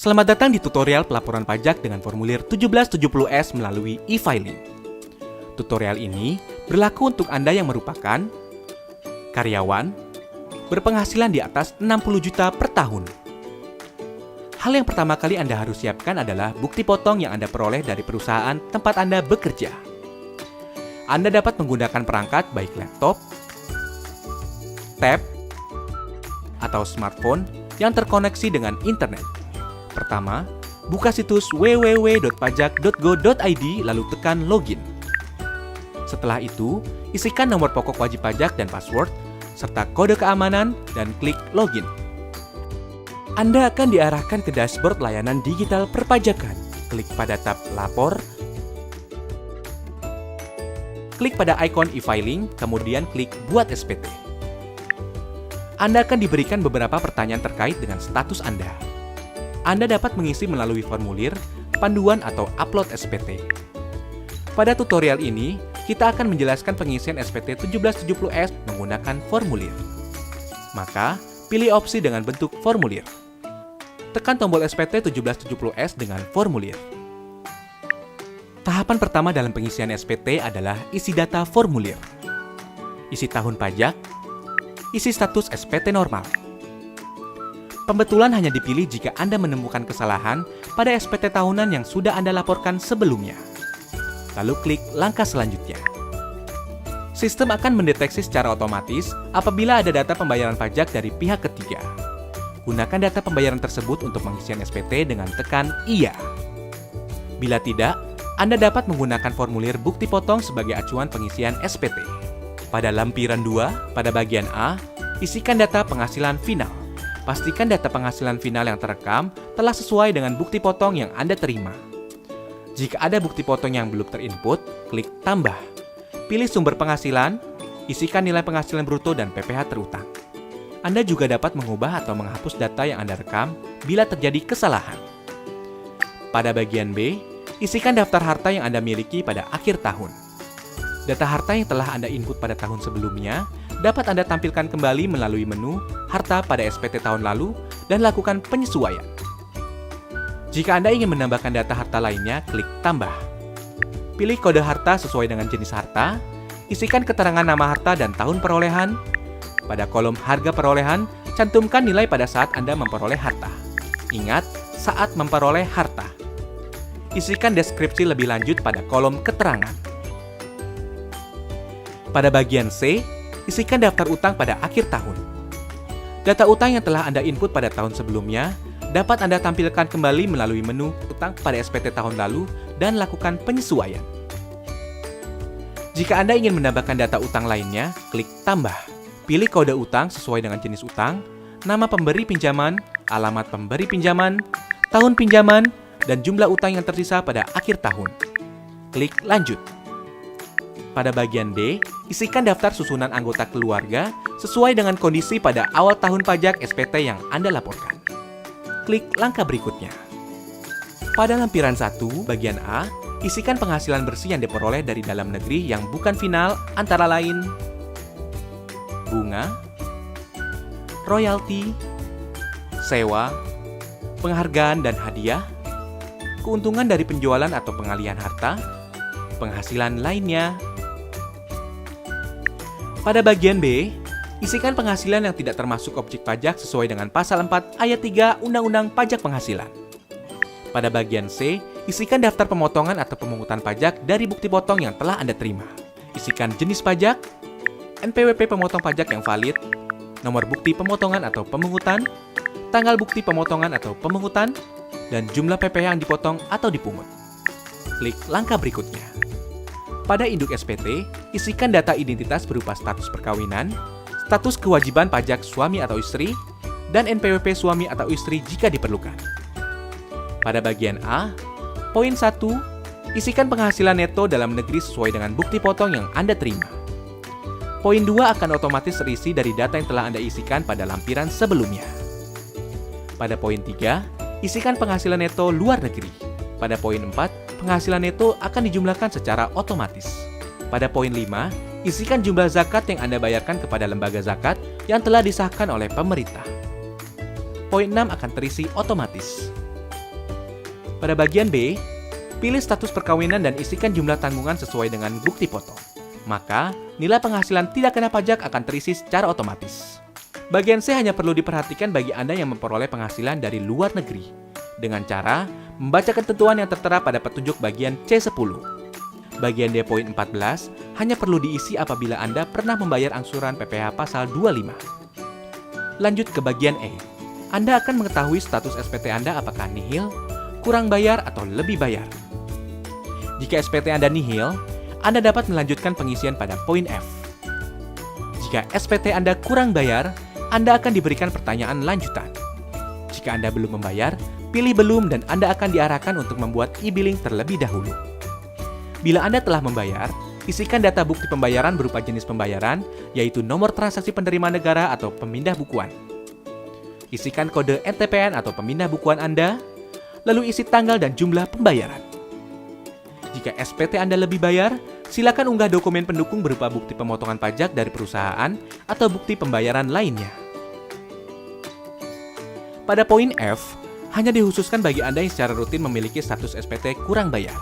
Selamat datang di tutorial pelaporan pajak dengan formulir 1770S melalui e-filing. Tutorial ini berlaku untuk Anda yang merupakan karyawan berpenghasilan di atas 60 juta per tahun. Hal yang pertama kali Anda harus siapkan adalah bukti potong yang Anda peroleh dari perusahaan tempat Anda bekerja. Anda dapat menggunakan perangkat baik laptop, tab, atau smartphone yang terkoneksi dengan internet. Pertama, buka situs www.pajak.go.id lalu tekan login. Setelah itu, isikan nomor pokok wajib pajak dan password, serta kode keamanan dan klik login. Anda akan diarahkan ke dashboard layanan digital perpajakan. Klik pada tab Lapor, klik pada ikon e-filing, kemudian klik Buat SPT. Anda akan diberikan beberapa pertanyaan terkait dengan status Anda. Anda dapat mengisi melalui formulir, panduan, atau upload SPT. Pada tutorial ini, kita akan menjelaskan pengisian SPT 1770S menggunakan formulir. Maka, pilih opsi dengan bentuk formulir. Tekan tombol SPT 1770S dengan formulir. Tahapan pertama dalam pengisian SPT adalah isi data formulir. Isi tahun pajak, isi status SPT normal. Pembetulan hanya dipilih jika Anda menemukan kesalahan pada SPT tahunan yang sudah Anda laporkan sebelumnya. Lalu klik langkah selanjutnya. Sistem akan mendeteksi secara otomatis apabila ada data pembayaran pajak dari pihak ketiga. Gunakan data pembayaran tersebut untuk pengisian SPT dengan tekan Iya. Bila tidak, Anda dapat menggunakan formulir bukti potong sebagai acuan pengisian SPT. Pada lampiran 2, pada bagian A, isikan data penghasilan final. Pastikan data penghasilan final yang terekam telah sesuai dengan bukti potong yang Anda terima. Jika ada bukti potong yang belum terinput, klik Tambah. Pilih sumber penghasilan, isikan nilai penghasilan bruto dan PPh terutang. Anda juga dapat mengubah atau menghapus data yang Anda rekam bila terjadi kesalahan. Pada bagian B, isikan daftar harta yang Anda miliki pada akhir tahun. Data harta yang telah Anda input pada tahun sebelumnya dapat Anda tampilkan kembali melalui menu Harta pada SPT tahun lalu dan lakukan penyesuaian. Jika Anda ingin menambahkan data harta lainnya, klik Tambah. Pilih kode harta sesuai dengan jenis harta, isikan keterangan nama harta dan tahun perolehan. Pada kolom harga perolehan, cantumkan nilai pada saat Anda memperoleh harta. Ingat, saat memperoleh harta. Isikan deskripsi lebih lanjut pada kolom keterangan. Pada bagian C, isikan daftar utang pada akhir tahun. Data utang yang telah Anda input pada tahun sebelumnya dapat Anda tampilkan kembali melalui menu utang pada SPT tahun lalu dan lakukan penyesuaian. Jika Anda ingin menambahkan data utang lainnya, klik Tambah. Pilih kode utang sesuai dengan jenis utang, nama pemberi pinjaman, alamat pemberi pinjaman, tahun pinjaman, dan jumlah utang yang tersisa pada akhir tahun. Klik Lanjut. Pada bagian D, isikan daftar susunan anggota keluarga sesuai dengan kondisi pada awal tahun pajak SPT yang Anda laporkan. Klik langkah berikutnya. Pada lampiran 1, bagian A, isikan penghasilan bersih yang diperoleh dari dalam negeri yang bukan final antara lain bunga, royalti, sewa, penghargaan dan hadiah, keuntungan dari penjualan atau pengalihan harta, penghasilan lainnya. Pada bagian B, isikan penghasilan yang tidak termasuk objek pajak sesuai dengan pasal 4 ayat 3 Undang-Undang Pajak Penghasilan. Pada bagian C, isikan daftar pemotongan atau pemungutan pajak dari bukti potong yang telah Anda terima. Isikan jenis pajak, NPWP pemotong pajak yang valid, nomor bukti pemotongan atau pemungutan, tanggal bukti pemotongan atau pemungutan, dan jumlah PPh yang dipotong atau dipungut. Klik langkah berikutnya. Pada induk SPT, isikan data identitas berupa status perkawinan, status kewajiban pajak suami atau istri, dan NPWP suami atau istri jika diperlukan. Pada bagian A, poin 1, isikan penghasilan neto dalam negeri sesuai dengan bukti potong yang Anda terima. Poin 2 akan otomatis terisi dari data yang telah Anda isikan pada lampiran sebelumnya. Pada poin 3, isikan penghasilan neto luar negeri. Pada poin 4, penghasilan neto akan dijumlahkan secara otomatis. Pada poin 5, isikan jumlah zakat yang Anda bayarkan kepada lembaga zakat yang telah disahkan oleh pemerintah. Poin 6 akan terisi otomatis. Pada bagian B, pilih status perkawinan dan isikan jumlah tanggungan sesuai dengan bukti foto. Maka, nilai penghasilan tidak kena pajak akan terisi secara otomatis. Bagian C hanya perlu diperhatikan bagi Anda yang memperoleh penghasilan dari luar negeri, dengan cara membaca ketentuan yang tertera pada petunjuk bagian C10. Bagian D poin 14 hanya perlu diisi apabila Anda pernah membayar angsuran PPh pasal 25. Lanjut ke bagian E. Anda akan mengetahui status SPT Anda apakah nihil, kurang bayar, atau lebih bayar. Jika SPT Anda nihil, Anda dapat melanjutkan pengisian pada poin F. Jika SPT Anda kurang bayar, Anda akan diberikan pertanyaan lanjutan. Jika Anda belum membayar, pilih belum dan Anda akan diarahkan untuk membuat e-billing terlebih dahulu. Bila Anda telah membayar, isikan data bukti pembayaran berupa jenis pembayaran, yaitu nomor transaksi penerima negara atau pemindah bukuan. Isikan kode NTPN atau pemindah bukuan Anda, lalu isi tanggal dan jumlah pembayaran. Jika SPT Anda lebih bayar, silakan unggah dokumen pendukung berupa bukti pemotongan pajak dari perusahaan atau bukti pembayaran lainnya. Pada poin F, hanya dikhususkan bagi Anda yang secara rutin memiliki status SPT kurang bayar.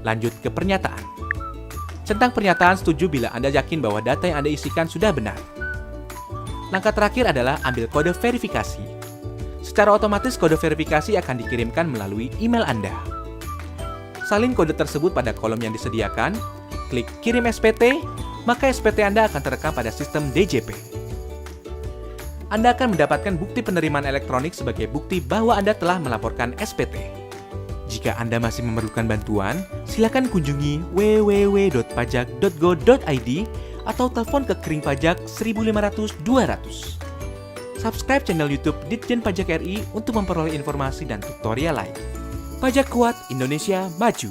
Lanjut ke pernyataan. Centang pernyataan setuju bila Anda yakin bahwa data yang Anda isikan sudah benar. Langkah terakhir adalah ambil kode verifikasi. Secara otomatis kode verifikasi akan dikirimkan melalui email Anda. Salin kode tersebut pada kolom yang disediakan, klik kirim SPT, maka SPT Anda akan terekam pada sistem DJP. Anda akan mendapatkan bukti penerimaan elektronik sebagai bukti bahwa Anda telah melaporkan SPT. Jika Anda masih memerlukan bantuan, silakan kunjungi www.pajak.go.id atau telepon ke Kering Pajak 1500 200. Subscribe channel YouTube Ditjen Pajak RI untuk memperoleh informasi dan tutorial lain. Pajak kuat, Indonesia maju.